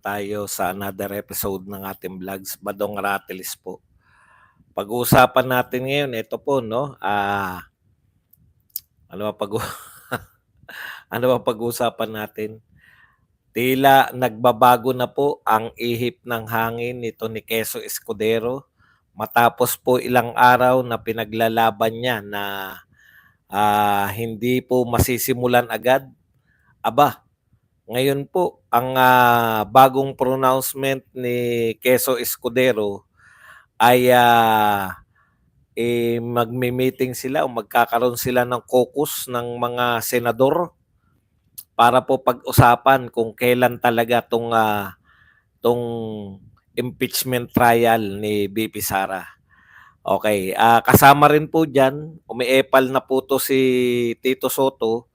Tayo sa another episode ng ating vlogs, Badong Ratilis po. Pag-uusapan natin ngayon, ito po, no? Ano ba pag ano ba pag-uusapan natin? Tila nagbabago na po ang ihip ng hangin nito ni Quezon Escudero matapos po ilang araw na pinaglalaban niya na hindi po masisimulan agad. Aba, ngayon po, ang bagong pronouncement ni Quezon Escudero ay magme-meeting sila o magkakaroon sila ng caucus ng mga senador para po pag-usapan kung kailan talaga tong impeachment trial ni BP Sara. Okay, kasama rin po diyan, umiepal na po to si Tito Soto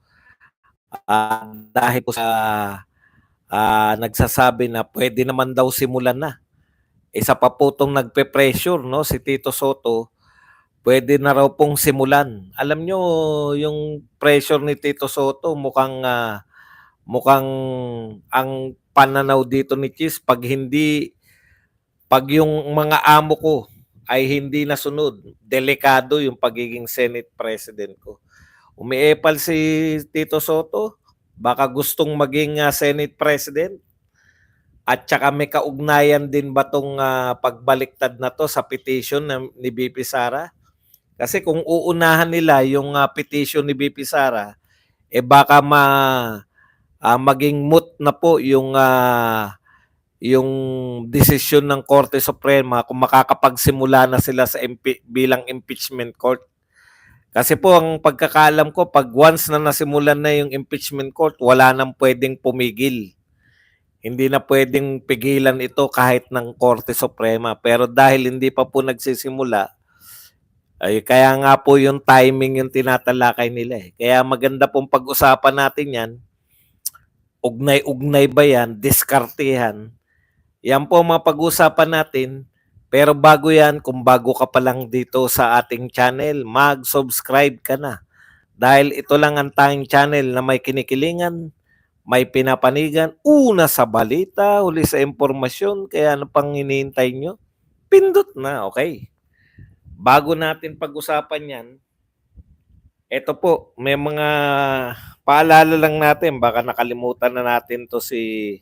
dahil po sa nagsasabi na pwede naman daw simulan na. Isa pa po itong nagpe-pressure, no, si Tito Soto, pwede na raw pong simulan. Alam nyo, yung pressure ni Tito Soto, mukhang ang pananaw dito ni Chis, pag yung mga amo ko ay hindi nasunod, delikado yung pagiging Senate President ko. Umiepal si Tito Soto, baka gustong maging Senate President. At saka may kaugnayan din ba itong pagbaliktad na to sa petition ni BP Sara? Kasi kung uunahan nila yung petition ni BP Sara, baka maging moot na po yung desisyon ng Korte Suprema kung makakapagsimula na sila sa bilang impeachment court. Kasi po ang pagkakaalam ko, pag once na nasimulan na yung impeachment court, wala nang pwedeng pumigil. Hindi na pwedeng pigilan ito kahit ng Korte Suprema. Pero dahil hindi pa po nagsisimula, ay kaya nga po yung timing yung tinatalakay nila eh. Kaya maganda pong pag-usapan natin yan. Ugnay-ugnay ba yan? Diskartehan. Yan po mga pag-usapan natin. Pero bago yan, kung bago ka pa lang dito sa ating channel, mag-subscribe ka na. Dahil ito lang ang tanging channel na may kinikilingan, may pinapanigan, una sa balita, huli sa impormasyon, kaya ano pang hinihintay nyo? Pindot na, okay. Bago natin pag-usapan yan, eto po, may mga paalala lang natin, baka nakalimutan na natin to si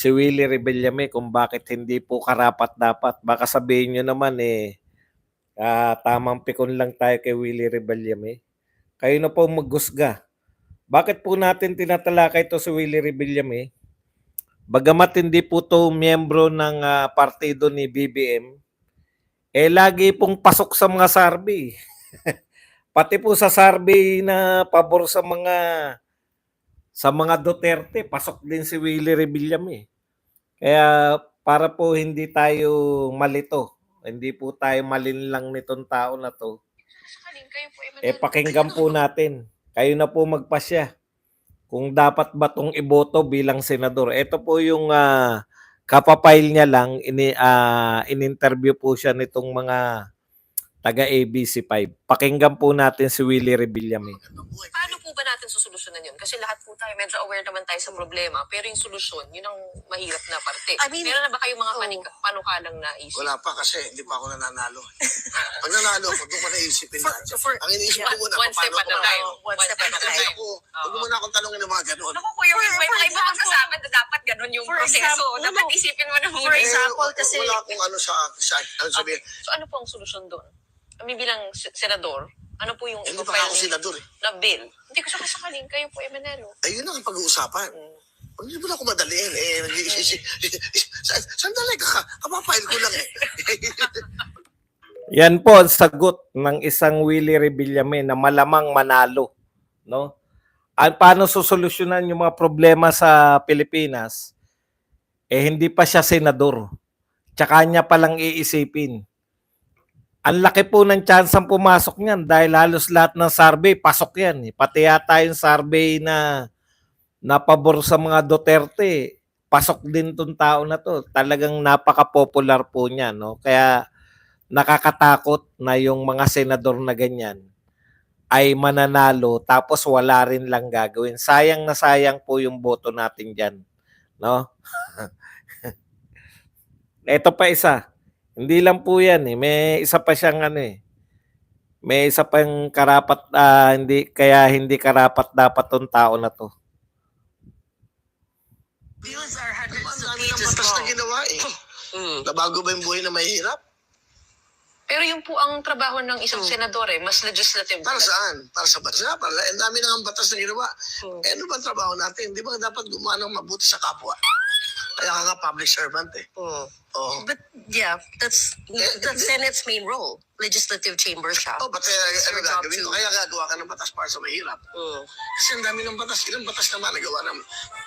Willie Rebellame kung bakit hindi po karapat-dapat. Baka sabihin nyo naman tamang pikon lang tayo kay Willie Rebellame. Kayo na po maghusga. Bakit po natin tinatalakay ito si Willie Rebellame? Bagamat hindi po to miyembro ng partido ni BBM, lagi pong pasok sa mga survey. Pati po sa survey na pabor sa mga Duterte, pasok din si Willie Rebellame. Kaya para po hindi tayo malito, hindi po tayo malinlang nitong tao na to, pakinggan po natin. Kayo na po magpasya kung dapat ba itong iboto bilang senador. Ito po yung kapapile niya lang, in-interview po siya nitong mga taga ABC5. Pakinggan po natin si Willie Rebellame. Paano po ba natin susolusyonan yun? Kasi lahat po tayo, medyo aware naman tayo sa problema, pero yung solusyon, yun ang mahirap na parte. Meron na ba kayong mga panukalang naisip? Wala pa kasi, hindi pa ako nananalo. Pag nanalo ako, doon ko naisipin lahat. Ang iniisip ko muna, one step at a time. One step at a time. Huwag mo muna akong tanongin ng mga ganun. Naku, kuya, may mga ibang kasama na dapat ganun yung proseso. Dapat isipin mo na For example, kasi... Wala akong ano sabihin. So ano po ang solusyon doon? Kami bilang senador, ano po yung hindi pa ako senador eh. Na bill? Hindi ko siya kasakaling, kayo po ay manalo. Ayun lang ang pag-uusapan. Hindi mo na ako madaliin eh. Sandali ka, kapapile ko lang eh. Yan po ang sagot ng isang Willie Rebellame na malamang manalo, no? Paano susolusyonan yung mga problema sa Pilipinas? Hindi pa siya senador. Tsaka niya palang iisipin. Ang laki po ng tsansang pumasok niyan dahil halos lahat ng survey, pasok yan. Pati yata yung survey na pabor sa mga Duterte, pasok din tong tao na to. Talagang napaka-popular po niya, no? Kaya nakakatakot na yung mga senador na ganyan ay mananalo tapos wala rin lang gagawin. Sayang na sayang po yung boto natin dyan. no? Ito pa isa. Hindi lang po 'yan eh. May isa pa siyang ano eh. May isa pang karapat hindi karapat dapat 'tong tao na 'to. Bills are hundreds Ang of dami ng pages batas na long. ginawa eh. Mm. Nabago ba yung buhay na mahirap? Pero yung po ang trabaho ng isang senador mas legislative. Para saan? Para sa bansa? Ang dami na ang batas na ginawa. Mm. Eh, ano ba ang trabaho natin? Di ba dapat gumawa ng mabuti sa kapwa? Kaya ka nga public servant eh. Mm. Oh. But yeah, that's the Senate's main role. Legislative chamber siya. Oh, but It's ano your job gagawin ko? to- Kaya gagawa ka ng batas para sa mahirap. Mm. Kasi ang dami ng batas. Ilang batas naman nagawa ng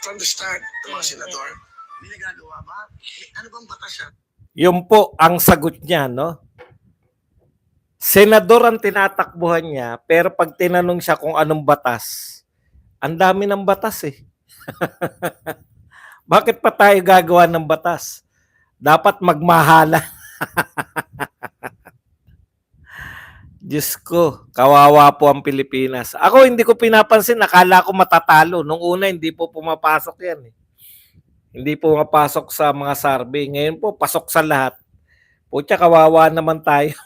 from the start ng mga senador. Hindi nagagawa ba? Eh, ano bang batas siya? Yun po ang sagot niya, no? Senador ang tinatakbuhan niya, pero pag tinanong siya kung anong batas, ang dami ng batas eh. Bakit pa tayo gagawa ng batas? Dapat magmahala. Diyos ko, kawawa po ang Pilipinas. Ako hindi ko pinapansin, nakala ko matatalo. Nung una, hindi po pumapasok yan eh. Hindi po pumapasok sa mga survey. Ngayon po, pasok sa lahat. Pucha, kawawa naman tayo.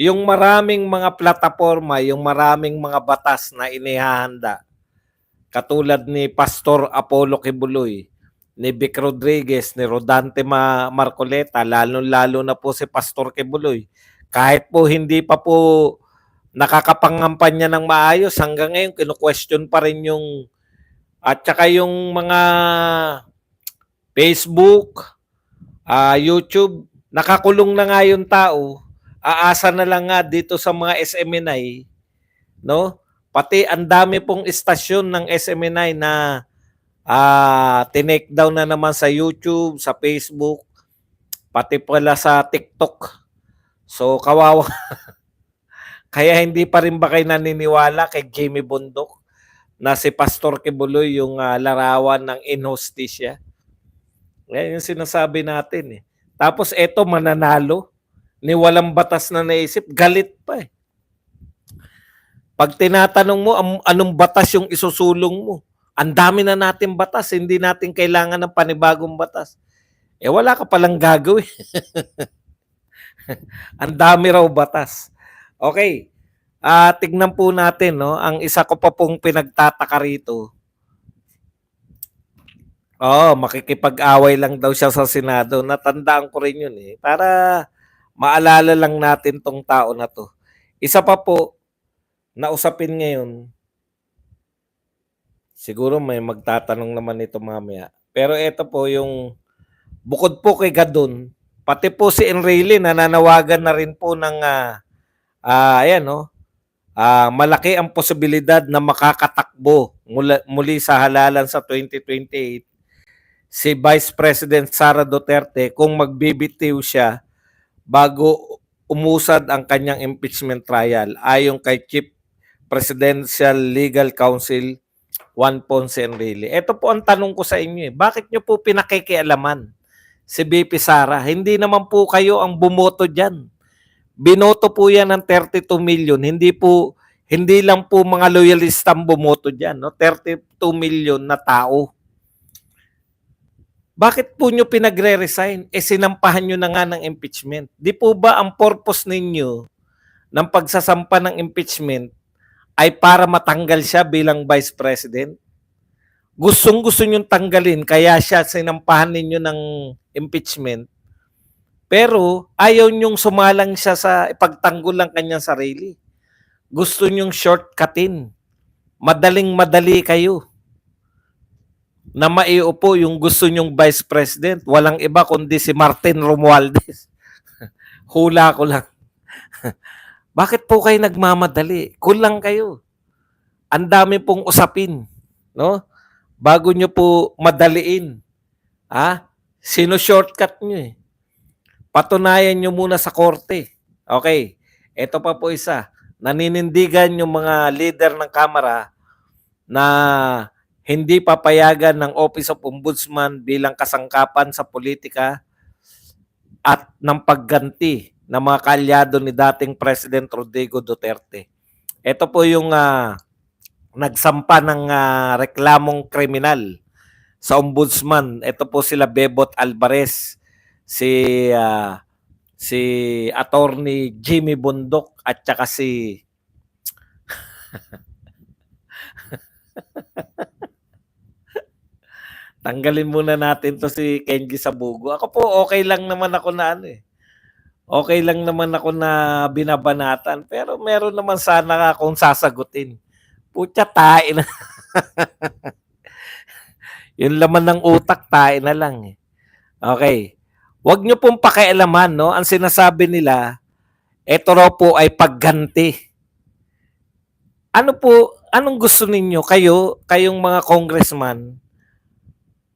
Yung maraming mga plataforma, yung maraming mga batas na inihahanda, katulad ni Pastor Apollo Kibuloy, ni Vic Rodriguez, ni Rodante Marcoleta, lalo-lalo na po si Pastor Kibuloy. Kahit po hindi pa po nakakapangampanya ng maayos, hanggang ngayon kinu-question pa rin yung at saka yung mga Facebook, YouTube, nakakulong na nga yung tao, aasa na lang nga dito sa mga SMNI, no? Pati ang dami pong istasyon ng SMNI na tinake down na naman sa YouTube, sa Facebook, pati pala sa TikTok. So, kawawa. Kaya hindi pa rin ba kayo naniniwala kay Jamie Bundok na si Pastor Kibuloy yung larawan ng inhostisya? Yan yung sinasabi natin eh. Tapos eto mananalo, ni walang batas na naisip, galit pa eh. Pag tinatanong mo anong batas yung isusulong mo, ang dami na natin batas, hindi natin kailangan ng panibagong batas. Eh wala ka palang gagawin. Ang dami raw batas. Okay. Tignan po natin, no? Ang isa ko pa pong pinagtataka rito. Makikipag-away lang daw siya sa Senado. Natandaan ko rin yun eh. Para maalala lang natin tong tao na to. Isa pa po, na usapin ngayon, siguro may magtatanong naman ito mamaya. Pero ito po yung, bukod po kay Gadon, pati po si Enrile nananawagan na rin po ng, ayan no, malaki ang posibilidad na makakatakbo muli sa halalan sa 2028 si Vice President Sara Duterte kung magbibitiw siya bago umusad ang kanyang impeachment trial ayon kay Chief Presidential Legal Counsel Juan Ponce Enrile. Ito po ang tanong ko sa inyo eh. Bakit nyo po pinakikialaman si BP Sara? Hindi naman po kayo ang bumoto dyan. Binoto po yan ng 32 million. Hindi lang po mga loyalistang bumoto dyan. No? 32 million na tao. Bakit po nyo pinagre-resign? Sinampahan nyo na nga ng impeachment. Di po ba ang purpose ninyo ng pagsasampa ng impeachment ay para matanggal siya bilang Vice President? Gustong-gusto nyo tanggalin, kaya siya sinampahan ninyo ng impeachment. Pero ayaw nyong sumalang siya sa ipagtanggol ng kanyang sarili. Gusto nyong shortcutin. Madaling-madali kayo na maiupo yung gusto nyong Vice President. Walang iba kundi si Martin Romualdez. Hula ko lang. Bakit po kayo nagmamadali? Kulang kayo. Ang dami pong usapin, no? Bago nyo po madaliin. Sino shortcut nyo eh? Patunayan nyo muna sa korte. Okay. Ito pa po isa. Naninindigan yung mga leader ng Kamara na hindi papayagan ng Office of Ombudsman bilang kasangkapan sa politika at ng pagganti ng mga kaalyado ni dating President Rodrigo Duterte. Ito po yung nagsampa ng reklamong kriminal sa ombudsman. Ito po sila Bebot Alvarez, si Attorney Jimmy Bundok at saka si tanggalin muna natin to si Kenji Sabugo. Ako po okay lang naman ako na ano eh. Okay lang naman ako na binabanatan pero meron naman sana akong sasagutin. Putya tae na. Yung laman ng utak tae na lang eh. Okay. Huwag niyo pong pakialaman, no? Ang sinasabi nila, eto raw po ay pagganti. Ano po, anong gusto ninyo? Kayong mga congressman,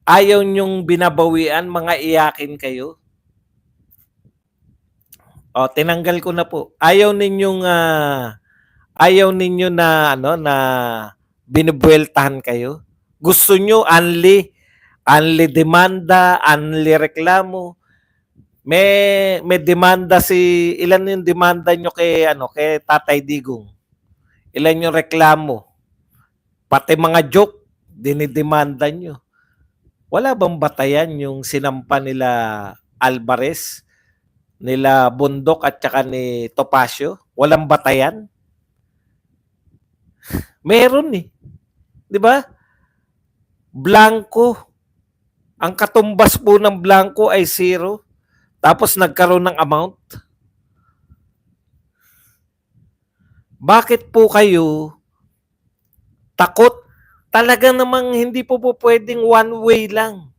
ayaw niyong binabawian, mga iyakin kayo? O, tinanggal ko na po. Ayaw ninyo na, na binubueltahan kayo? Gusto nyo only demanda, only reklamo? May demanda ilan yung demanda nyo kay Tatay Digong? Ilan yung reklamo? Pati mga joke, dinidemanda nyo. Wala bang batayan yung sinampa nila Alvarez, nila Bundok at saka ni Topacio? Walang batayan? Meron eh. 'Di ba? Blanco. Ang katumbas po ng Blanco ay 0. Tapos nagkaroon ng amount. Bakit po kayo takot? Talaga namang hindi po pwedeng one way lang.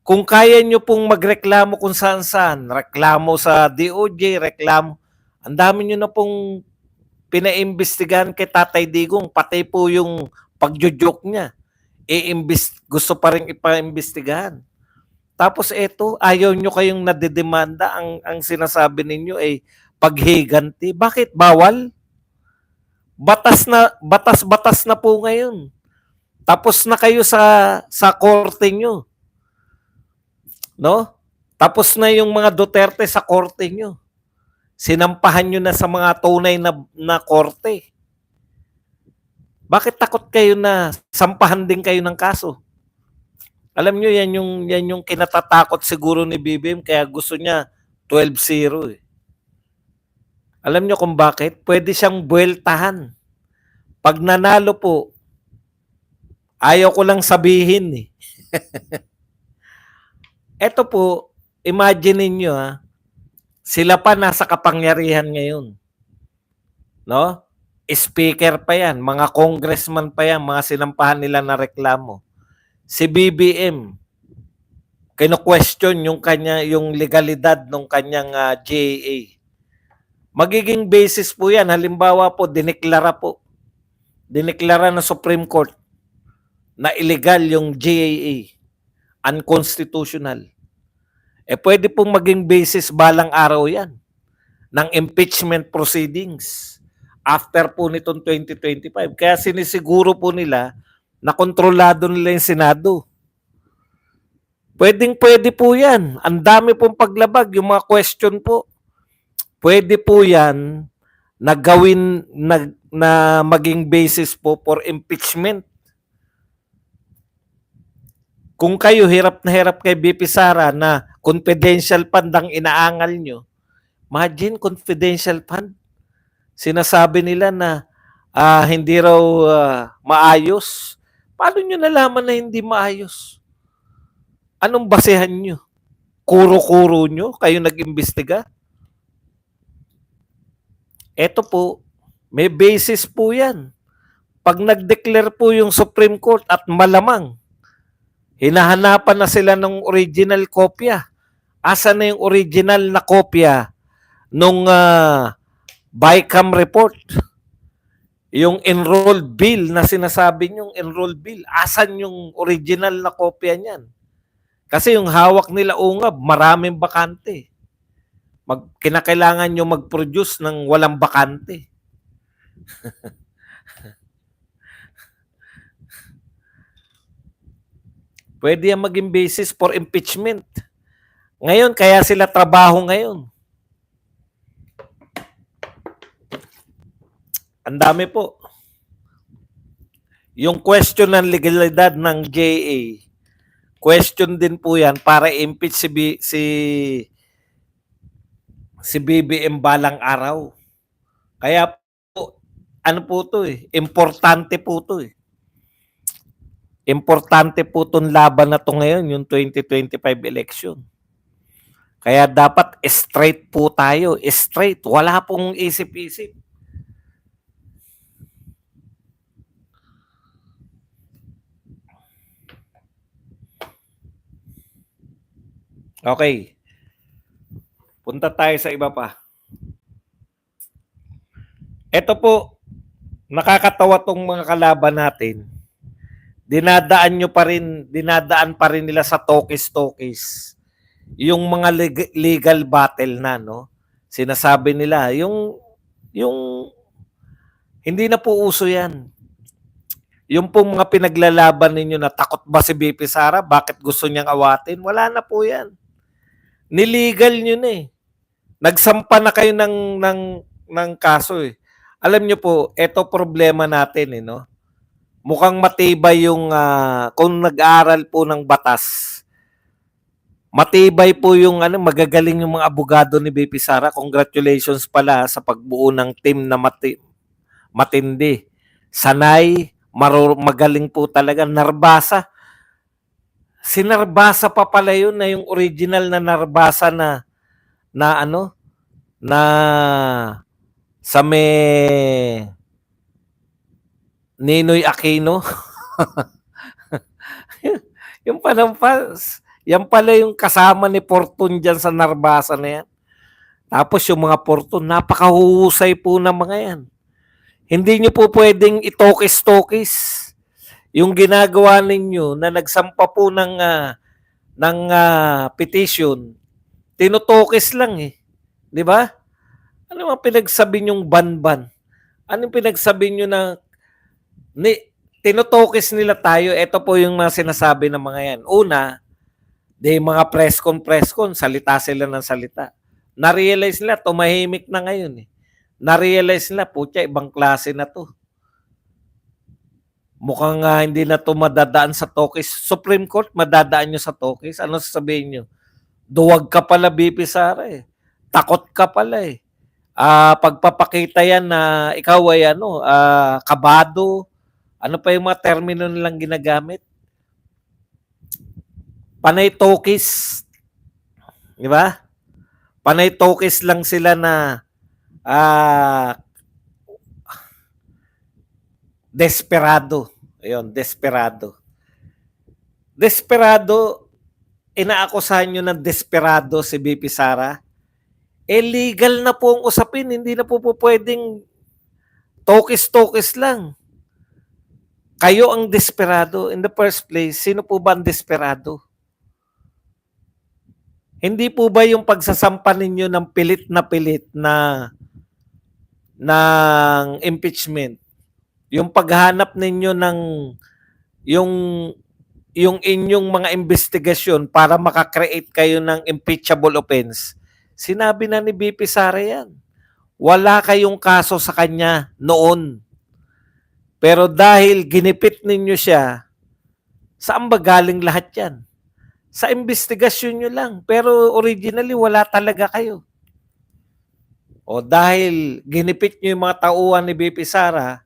Kung kaya nyo pong magreklamo kung saan-saan, reklamo sa DOJ, reklamo, ang dami nyo na pong pinaimbestigahan kay Tatay Digong, pati po yung pagjojoke niya, gusto pa rin ipaimbestigahan. Tapos eto, ayaw nyo kayong nadedemanda, ang sinasabi ninyo ay paghiganti. Bakit? Bawal? Batas na po ngayon. Tapos na kayo sa korte nyo. No? Tapos na yung mga Duterte sa korte nyo. Sinampahan nyo na sa mga tunay na korte. Bakit takot kayo na sampahan din kayo ng kaso? Alam nyo, yan yung kinatatakot siguro ni BBM kaya gusto niya 12-0 eh. Alam nyo kung bakit? Pwede siyang buweltahan. Pag nanalo po, ayaw ko lang sabihin eh. Eto po, imagine niyo sila pa nasa kapangyarihan ngayon. No? Speaker pa yan, mga congressman pa yan, mga sinampahan nila na reklamo. Si BBM, kino-question yung legalidad ng kanyang GAA. Magiging basis po yan. Halimbawa po, dineklara ng Supreme Court na illegal yung GAA. Unconstitutional. Pwede pong maging basis balang araw yan ng impeachment proceedings after po nitong 2025. Kaya sinisiguro po nila na kontrolado nila yung Senado. Pwede po yan. Ang dami pong paglabag, yung mga question po. Pwede po yan na gawin na maging basis po for impeachment. Kung kayo hirap na hirap kay BP Sara na confidential fund ang inaangal nyo, imagine confidential fund. Sinasabi nila na hindi raw maayos. Paano nyo nalaman na hindi maayos? Anong basehan nyo? Kuro-kuro nyo? Kayo nag-imbestiga? Eto po, may basis po yan. Pag nag-declare po yung Supreme Court at malamang, hinahanapan na sila ng original kopya. Asa na yung original na kopya nung BICAM report? Yung enrolled bill na sinasabi niyong enrolled bill. Asan yung original na kopya niyan? Kasi yung hawak nila ungab, maraming bakante. Kinakailangan nyo mag-produce ng walang bakante. Pwede yan maging basis for impeachment. Ngayon, kaya sila trabaho ngayon. Ang dami po. Yung question ng legalidad ng JA, question din po yan para impeach si BBM balang araw. Kaya po, ano po to eh, importante po to eh. Importante po itong laban na to ngayon, yung 2025 election. Kaya dapat straight po tayo, straight. Wala pong isip-isip. Okay. Punta tayo sa iba pa. Ito po, nakakatawa tong mga kalaban natin. Dinadaan pa rin nila sa tokis-tokis. Yung mga legal battle na, no? Sinasabi nila, yung hindi na po uso yan. Yung pong mga pinaglalaban ninyo na takot ba si BP Sara? Bakit gusto niyang awatin? Wala na po yan. Niligal nyo na eh. Nagsampa na kayo ng kaso eh. Alam nyo po, eto problema natin eh, no? Mukhang matibay yung, kung nag-aaral po ng batas, matibay po yung, magagaling yung mga abogado ni BP Sara. Congratulations pala sa pagbuo ng team na matindi. Sanay, magaling po talaga. Narbasa. Si Narbasa pa pala yun na yung original na Narbasa na sa may Ninoy Aquino. Yung panampas. Yan pala yung kasama ni Fortun dyan sa Narbasa na yan. Tapos yung mga Fortun, napakahuhusay po ng mga yan. Hindi nyo po pwedeng itokis-tokis. Yung ginagawa ninyo na nagsampa po ng petition, tinutokis lang eh. Di ba? Ano ang pinagsabi nyong ban-ban? Anong pinagsabi nyo na tinutokis nila tayo? Ito po yung mga sinasabi ng mga yan. Una, mga press con, salita sila ng salita. Na-realize nila, tumahimik na ngayon eh. Na-realize nila, putya, ibang klase na to. Mukhang hindi na to madadaan sa tokis. Supreme Court, madadaan nyo sa tokis. Ano sasabihin nyo? Duwag ka pala, BP Sara eh. Takot ka pala eh. Pagpapakita yan na ikaw ay kabado. Ano pa yung mga termino nilang ginagamit? Panay tokis. Di ba? Panay tokis lang sila na desperado. Ayun, desperado. Desperado, inaakusahan nyo ng desperado si BP Sara. Legal na po ang usapin. Hindi na po pwedeng tokis-tokis lang. Kayo ang desperado. In the first place, sino po ba ang desperado? Hindi po ba yung pagsasampa ninyo ng pilit na ng impeachment, yung paghanap ninyo ng yung inyong mga investigasyon para makakreate kayo ng impeachable offense, sinabi na ni BP Sara yan. Wala kayong kaso sa kanya noon. Pero dahil ginipit ninyo siya, saan ba galing lahat yan? Sa investigasyon nyo lang. Pero originally, wala talaga kayo. O dahil ginipit nyo yung mga tauhan ni BP Sara,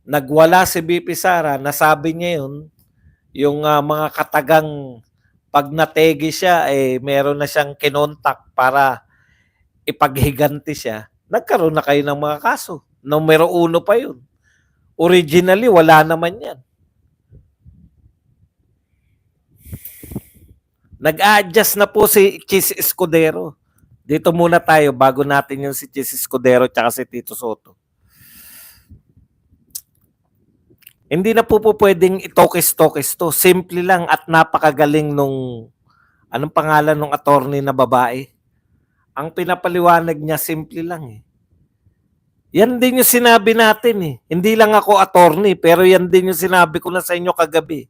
nagwala si BP Sara, nasabi niya yun, yung mga katagang pag nategi siya, meron na siyang kinontak para ipaghiganti siya, nagkaroon na kayo ng mga kaso. Numero 1 pa yun. Originally, wala naman yan. Nag-a-adjust na po si Chis Escudero. Dito muna tayo bago natin yung si Chis Escudero tsaka si Tito Soto. Hindi na po pwedeng itokis-tokis to. Simple lang at napakagaling nung, anong pangalan nung attorney na babae? Ang pinapaliwanag niya, simple lang eh. Yan din yung sinabi natin eh. Hindi lang ako attorney, pero yan din yung sinabi ko na sa inyo kagabi.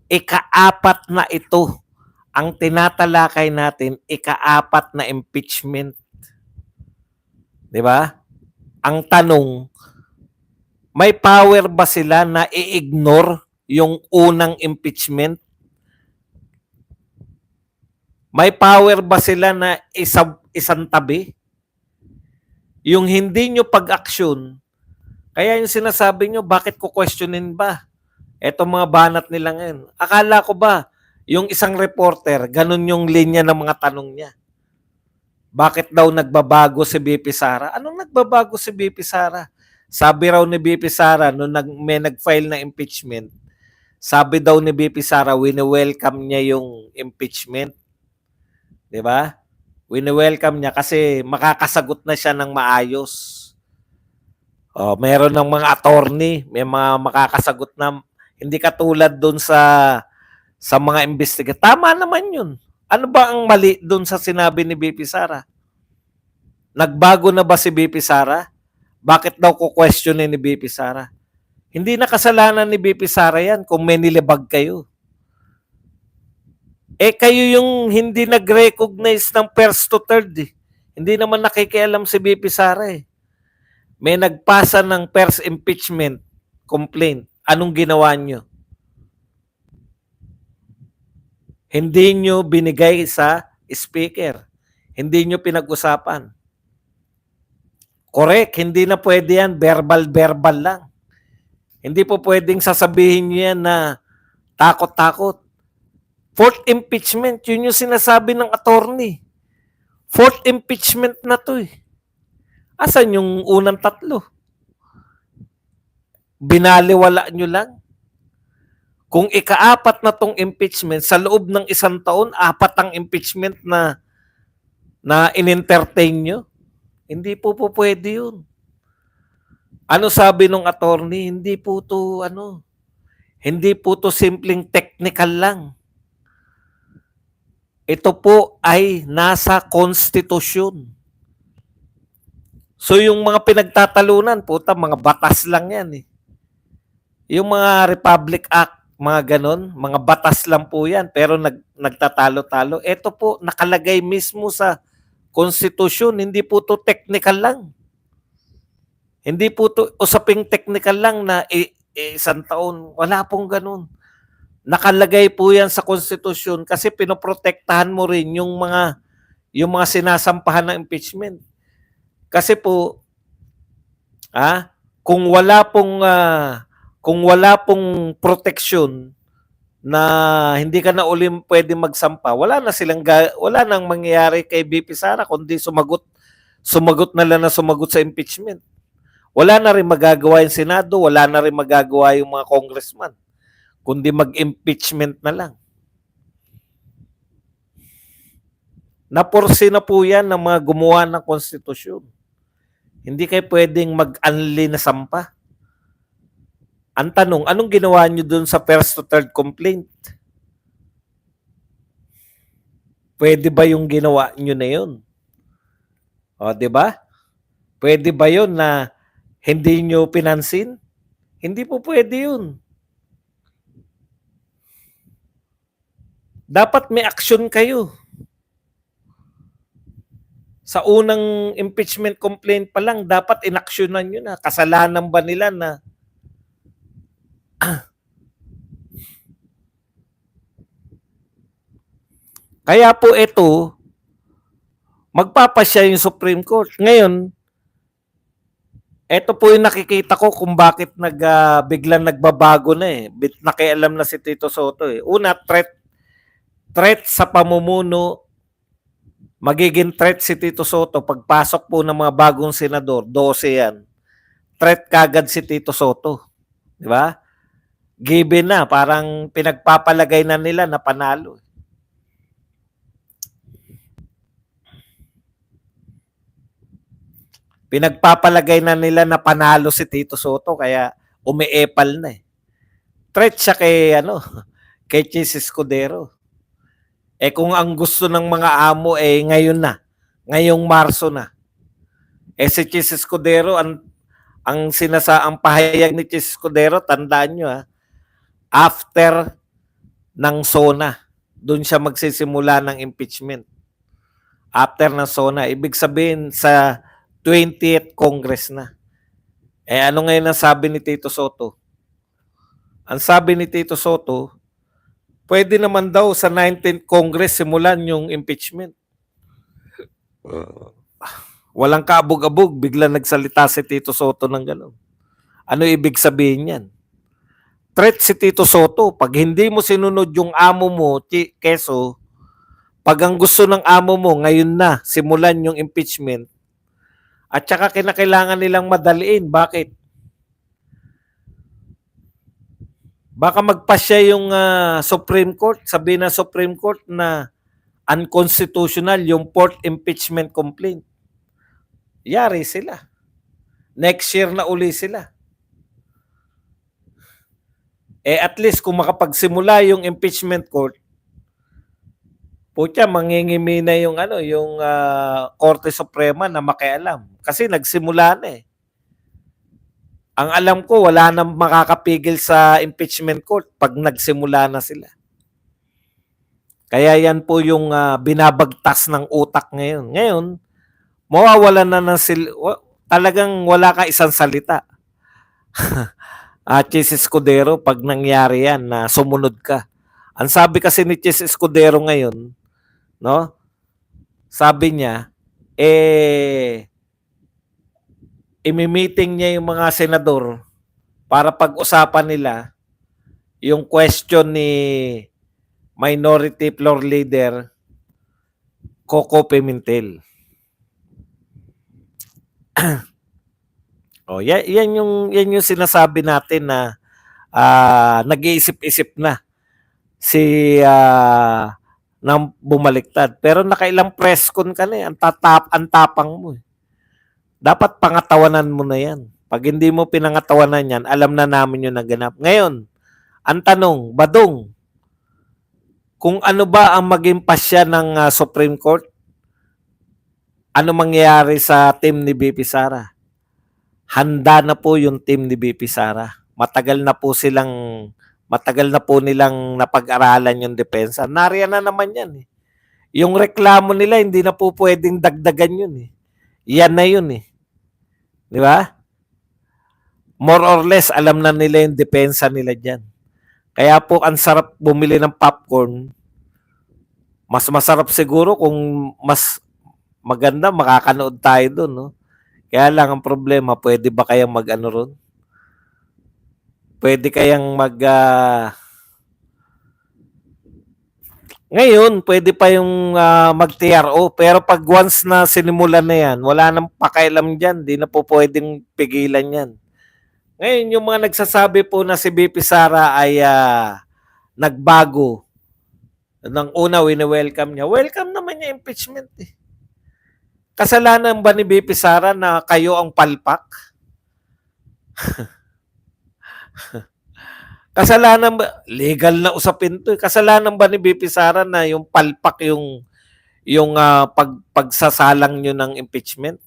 Ika-4 na ito. Ang tinatalakay natin, ika-4 na impeachment. Di ba? Ang tanong, May power ba sila na i-ignore yung unang impeachment? May power ba sila na isang tabi? Yung hindi nyo pag-aksyon, kaya yung sinasabi nyo, bakit ko questionin ba? Eto mga banat nila ngayon. Akala ko ba, yung isang reporter, ganun yung linya ng mga tanong niya. Bakit daw nagbabago si BP Sara? Anong nagbabago si BP Sara? Sabi raw ni BP Sara, nung may nag-file na impeachment, sabi daw ni BP Sara, wini-welcome niya yung impeachment. Di ba? Wini-welcome niya kasi makakasagot na siya ng maayos. Meron ng mga attorney, may mga makakasagot na hindi katulad doon sa mga investigator. Tama naman yun. Ano ba ang mali doon sa sinabi ni BP Sara? Nagbago na ba si BP Sara? Bakit daw ko questionin ni BP Sara? Hindi na kasalanan ni BP Sara yan kung may nilibag kayo. Kayo yung hindi nag-recognize ng first to third. Hindi naman nakikialam si BP Sara eh. May nagpasa ng first impeachment complaint. Anong ginawa nyo? Hindi nyo binigay sa speaker. Hindi nyo pinag-usapan. Correct, hindi na pwede yan. Verbal lang. Hindi po pwedeng sasabihin nyo yan na takot-takot. Fourth impeachment, yun yung sinasabi ng attorney. Fourth impeachment na to eh. Asan yung unang tatlo? Binaliwala nyo lang. Kung ika-apat na tong impeachment, sa loob ng isang taon, 4 ang impeachment na in-entertain nyo, hindi po pwede yun. Ano sabi nung attorney? Hindi po to simpleng technical lang. Ito po ay nasa konstitusyon. So yung mga pinagtatalunan, mga batas lang yan eh. Yung mga Republic Act, mga ganon, mga batas lang po yan, pero nagtatalo-talo. Ito po, nakalagay mismo sa konstitusyon, hindi po to technical lang. Hindi po to usaping technical lang na isang taon. Wala pong ganon. Nakalagay po yan sa konstitusyon kasi pinoprotektahan mo rin yung mga sinasampahan ng impeachment. Kasi po, kung wala pong proteksyon na hindi ka na uli pwede magsampa, wala nang mangyayari kay BP Sara kundi sumagot na lang na sumagot sa impeachment. Wala na rin magagawa yung Senado, wala na rin magagawa yung mga congressman, kundi mag-impeachment na lang. Napursi na po yan ng mga gumawa ng konstitusyon. Hindi kayo pwedeng mag-unli na sampa. Ang tanong, anong ginawa nyo dun sa first to third complaint? Pwede ba yung ginawa nyo na yun? Di ba? Pwede ba yun na hindi nyo pinansin? Hindi po pwede yun. Dapat may aksyon kayo. Sa unang impeachment complaint pa lang, dapat inaksyonan nyo na. Kasalanan ba nila na kaya po ito, magpapasya yung Supreme Court. Ngayon, ito po yung nakikita ko kung bakit biglang nagbabago na eh. Nakialam na si Tito Soto eh. Una, threat sa pamumuno. Magiging threat si Tito Soto. Pagpasok po ng mga bagong senador, 12 yan. Threat kagad si Tito Soto. Di ba? Given na, parang pinagpapalagay na nila na panalo. Pinagpapalagay na nila na panalo si Tito Soto kaya umiepal na eh. Threat siya kay Chis Escudero. Kung ang gusto ng mga amo ngayon na, ngayong Marso na. Si Chis Escudero, ang pahayag ni Chis Escudero, tandaan nyo after ng SONA, doon siya magsisimula ng impeachment. After ng SONA, ibig sabihin sa 20th Congress na. Ano ngayon ang sabi ni Tito Soto? Ang sabi ni Tito Soto, pwede naman daw sa 19th Congress simulan yung impeachment. Walang kaabog-abog, bigla nagsalita si Tito Soto ng gano'n. Ano ibig sabihin yan? Threat si Tito Soto. Pag hindi mo sinunod yung amo mo, Keso, pag ang gusto ng amo mo, ngayon na, simulan yung impeachment, at saka kinakailangan nilang madaliin. Bakit? Baka magpasya yung Supreme Court, sabihin ng Supreme Court na unconstitutional yung 4th impeachment complaint. Yari sila. Next year na uli sila. At least kung makapagsimula yung impeachment court, putya, mangingimi na yung Korte Suprema na makialam. Kasi nagsimula na eh. Ang alam ko, wala nang makakapigil sa impeachment court pag nagsimula na sila. Kaya yan po yung binabagtas ng utak ngayon. Ngayon, mawawalan na ng talagang wala ka isang salita. Chis Escudero, pag nangyari yan na sumunod ka. Ang sabi kasi ni Chis Escudero ngayon, no? Sabi niya, imi-meeting niya yung mga senador para pag-usapan nila yung question ni Minority Floor Leader Coco Pimentel. Yan yung sinasabi natin na nag-iisip-isip na si nang bumaliktad. Pero nakailang press con ka na eh. Ang tapang mo eh. Dapat pangatawanan mo na yan. Pag hindi mo pinangatawanan yan, alam na namin yung naganap. Ngayon, ang tanong, Badong, kung ano ba ang maging pasya ng Supreme Court, ano mangyayari sa team ni BP Sara? Handa na po yung team ni BP Sara. Matagal na po nilang napag-aralan yung depensa. Nariyan na naman yan eh. Yung reklamo nila, hindi na po pwedeng dagdagan yun eh. Yan na yun eh. Di ba? More or less, alam na nila yung depensa nila dyan. Kaya po, ang sarap bumili ng popcorn. Mas masarap siguro kung mas maganda, makakanood tayo doon, no? Kaya lang ang problema, pwede ba kayang mag-ano ron? Pwede kayang ngayon, pwede pa yung mag-TRO. Pero pag once na sinimulan na yan, wala nang pakailam dyan. Di na po pwedeng pigilan yan. Ngayon, yung mga nagsasabi po na si BP Sara ay nagbago. Nang una, wini-welcome niya. Welcome naman niya impeachment eh. Kasalanan ba ni BP Sara na kayo ang palpak? Kasalanan ba, legal na usapin to. Kasalanan ba ni BP Sara na yung palpak yung pagsasalang nyo ng impeachment?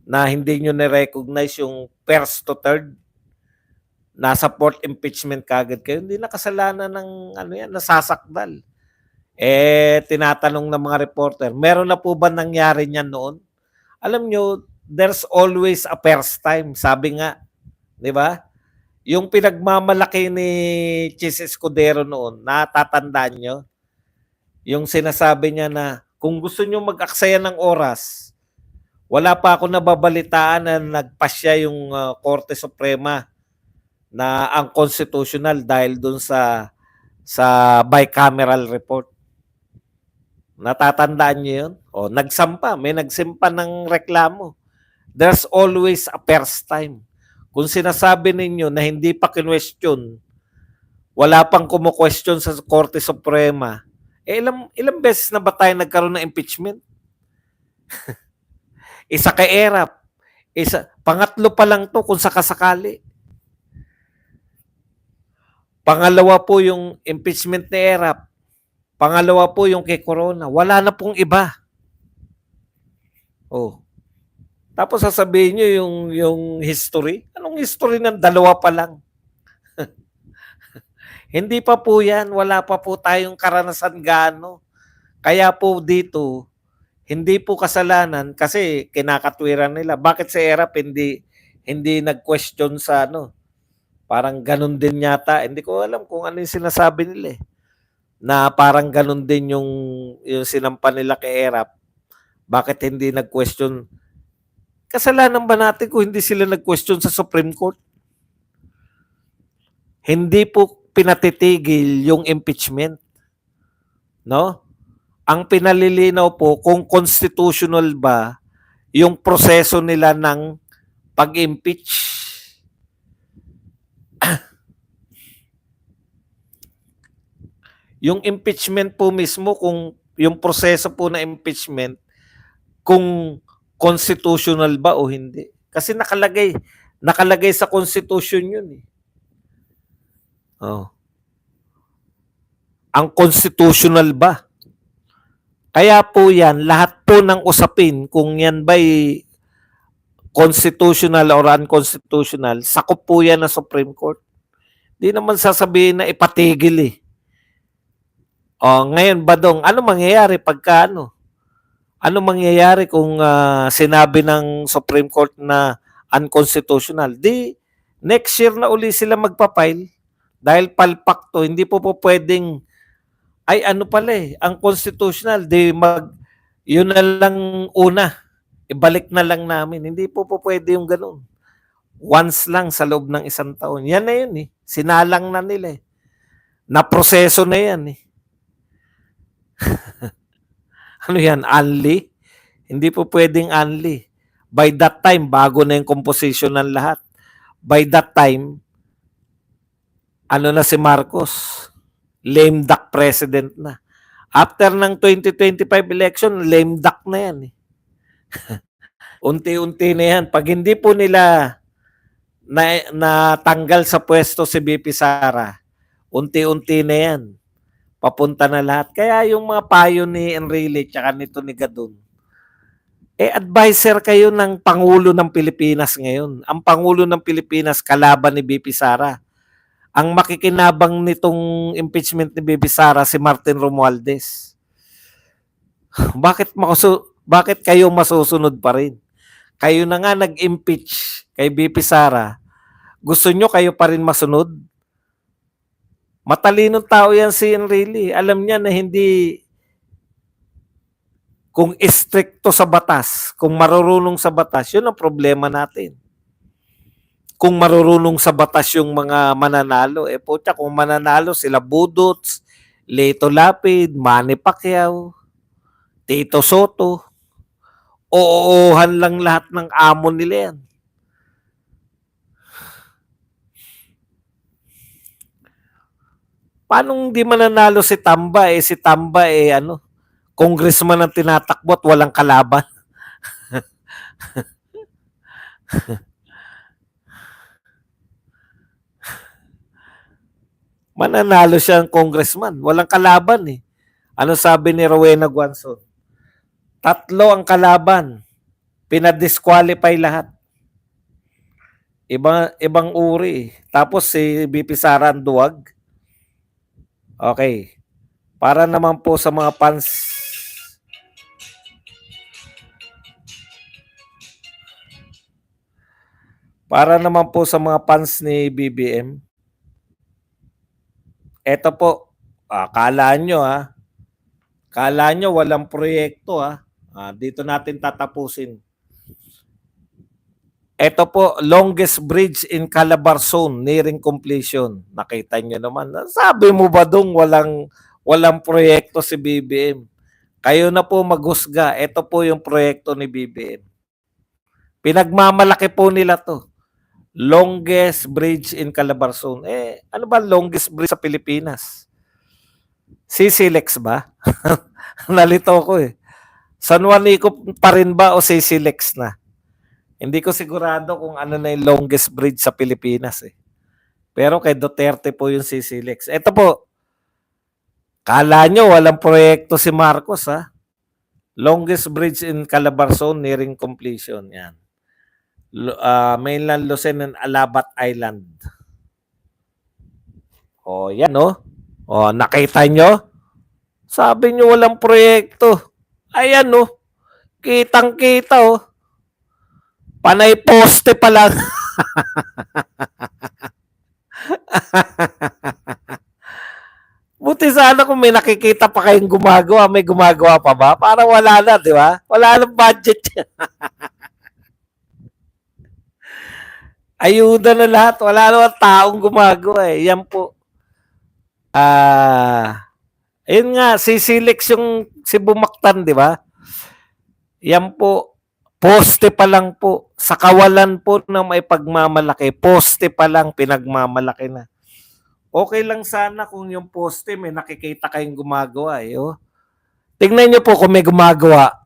Na hindi nyo na-recognize yung first to third? Nasa fourth impeachment kagad kayo. Hindi na kasalanan ng nasasakdal. Tinatanong ng mga reporter, meron na po ba nangyari niyan noon? Alam nyo, there's always a first time. Sabi nga, di ba? Yung pinagmamalaki ni Chis Escudero noon, natatandaan nyo? Yung sinasabi niya na kung gusto nyo mag-aksaya ng oras, wala pa ako nababalitaan na nagpasya yung Korte Suprema na ang constitutional dahil dun sa bicameral report. Natatandaan niyo yun? May nagsimpa ng reklamo. There's always a first time. Kung sinasabi ninyo na hindi pa kinwestiyon, wala pang kumu-question sa Korte Suprema, ilang beses na ba tayo nagkaroon ng impeachment? Isa kay ERAP. Pangatlo pa lang to kung sakasakali. Pangalawa po yung impeachment ni ERAP. Pangalawa po yung kay Corona. Wala na pong iba. Tapos sasabihin nyo yung history. Anong history ng dalawa pa lang? Hindi pa po yan. Wala pa po tayong karanasan gaano. Kaya po dito, hindi po kasalanan kasi kinakatwiran nila. Bakit sa ERAP hindi nag-question sa ano. Parang ganun din yata. Hindi ko alam kung ano yung sinasabi nila eh. Na parang ganun din yung sinampa nila kay Erap. Bakit hindi nag-question? Kasalanan ba natin kung hindi sila nag-question sa Supreme Court? Hindi po pinatitigil yung impeachment. No? Ang pinalilinaw po kung constitutional ba yung proseso nila ng pag-impeach. Yung impeachment po mismo, kung yung proseso po na impeachment, kung constitutional ba o hindi. Kasi nakalagay sa constitution yun eh. Oh. Ang constitutional ba? Kaya po yan, lahat po ng usapin, kung yan ba'y constitutional or unconstitutional, sakop po yan ng Supreme Court. Di naman sasabihin na ipatigil eh. O, ngayon, Badong, ano mangyayari pagka ano? Ano mangyayari kung sinabi ng Supreme Court na unconstitutional? Di, next year na uli sila magpapile dahil palpak to. Hindi po pwedeng, ay ano pala eh, ang constitutional, yun na lang una, ibalik na lang namin. Hindi po pwede yung ganun. Once lang sa loob ng isang taon. Yan na yun eh. Sinalang na nila eh. Naproseso na yan eh. Ano yan? Unli? Hindi po pwedeng unli. By that time, bago na yung composition ng lahat. By that time, ano na si Marcos? Lame duck president na. After ng 2025 election, lame duck na yan eh. Unti-unti na yan. Pag hindi po nila natanggal sa pwesto si BP Sara, unti-unti na yan. Papunta na lahat. Kaya yung mga payo ni Enrile tsaka nito ni Gadon, advisor kayo ng Pangulo ng Pilipinas ngayon. Ang Pangulo ng Pilipinas kalaban ni BP Sara. Ang makikinabang nitong impeachment ni BP Sara si Martin Romualdez. Bakit kayo masusunod pa rin? Kayo na nga nag-impeach kay BP Sara. Gusto nyo kayo pa rin masunod? Matalinong tao yan si Enrile. Alam niya na hindi, kung istrikto sa batas, kung marurunong sa batas, yun ang problema natin. Kung marurunong sa batas yung mga mananalo, putya, kung mananalo sila Budots, Leto Lapid, Manny Pacquiao, Tito Soto, oohan lang lahat ng amo nila yan. Paano hindi mananalo si Tamba? Si Tamba congressman ang tinatakbo at walang kalaban. Mananalo siya ang congressman. Walang kalaban eh. Ano sabi ni Rowena Guanzon? 3 ang kalaban. Pinadisqualify lahat. Ibang uri. Tapos si BP Sara ang duwag. Okay. Para naman po sa mga fans. Para naman po sa mga fans ni BBM. Eto po. Kala nyo Kala nyo walang proyekto dito natin tatapusin. Ito po, longest bridge in Calabarzon, nearing completion. Nakita nyo naman. Sabi mo ba dong walang proyekto si BBM? Kayo na po maghusga. Ito po yung proyekto ni BBM. Pinagmamalaki po nila to. Longest bridge in Calabarzon. Ano ba longest bridge sa Pilipinas? CCLEX ba? Nalito ko San Juanico pa rin ba o CCLEX na? Hindi ko sigurado kung ano na yung longest bridge sa Pilipinas Pero kay Duterte po yung CCLEX. Ito po, kala nyo walang proyekto si Marcos Longest bridge in Calabarzon nearing completion. Yan. Mainland Luzon and Alabat Island. Yan nakita nyo? Sabi nyo walang proyekto. Ayan kitang-kita Panay poste pa lang. Buti sana kung may nakikita pa kayong gumagawa, may gumagawa pa ba? Para wala na, di ba? Wala nang budget. Ayuda na lahat. Wala naman taong gumagawa eh. Yan po. Ayun nga, sisilex yung si Bumaktan, di ba? Yan po. Poste pa lang po. Sa kawalan po na may pagmamalaki. Poste pa lang, pinagmamalaki na. Okay lang sana kung yung poste may nakikita kayong gumagawa eh. Oh. Tingnan nyo po kung may gumagawa.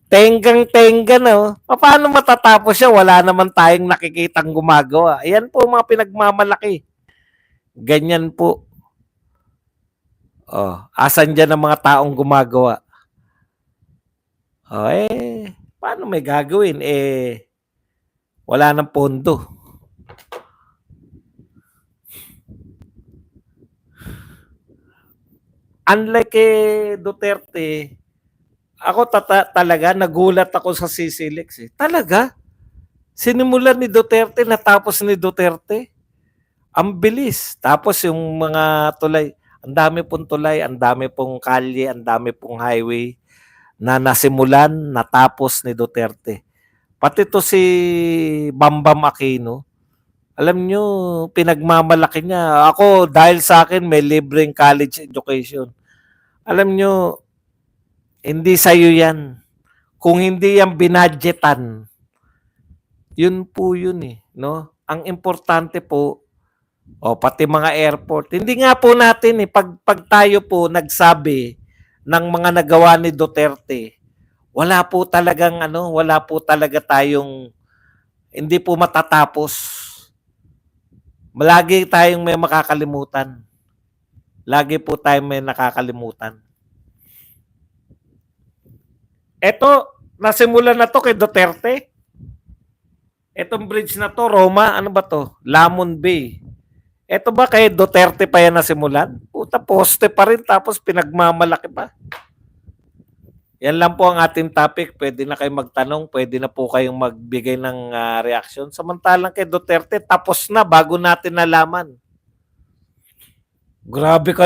Tenggang-tengga na. Oh. Paano matatapos siya? Wala naman tayong nakikitang gumagawa. Ayan po mga pinagmamalaki. Ganyan po. Oh, asan dyan ang mga taong gumagawa? Oh, paano may gagawin? Wala nang pondo. Unlike Duterte, ako talaga nagulat ako sa CCLEX eh. Talaga? Sinimulan ni Duterte, natapos ni Duterte. Ang bilis. Tapos yung mga tulay, ang dami pong tulay, ang dami pong kalye, ang dami pong highway na nasimulan, natapos ni Duterte. Pati to si Bambam Aquino, alam nyo, pinagmamalaki niya. Ako, dahil sa akin, may libreng college education. Alam nyo, hindi sa'yo yan. Kung hindi yan binadgetan, yun po yun eh. No? Ang importante po, pati mga airport. Hindi nga po natin eh, pag tayo po nagsabi ng mga nagawa ni Duterte, wala po talaga tayong, hindi po matatapos. Lagi tayong may makakalimutan. Lagi po tayong may nakakalimutan. Ito, nasimulan na to kay Duterte. Etong bridge na to, Roma, ano ba to? Lamon Bay. Ito ba kay Duterte pa yan nasimulan? Puta, poste pa rin tapos pinagmamalaki pa. Yan lang po ang ating topic. Pwede na kayo magtanong, pwede na po kayong magbigay ng reaction. Samantalang kay Duterte, tapos na bago natin nalaman. Grabe ka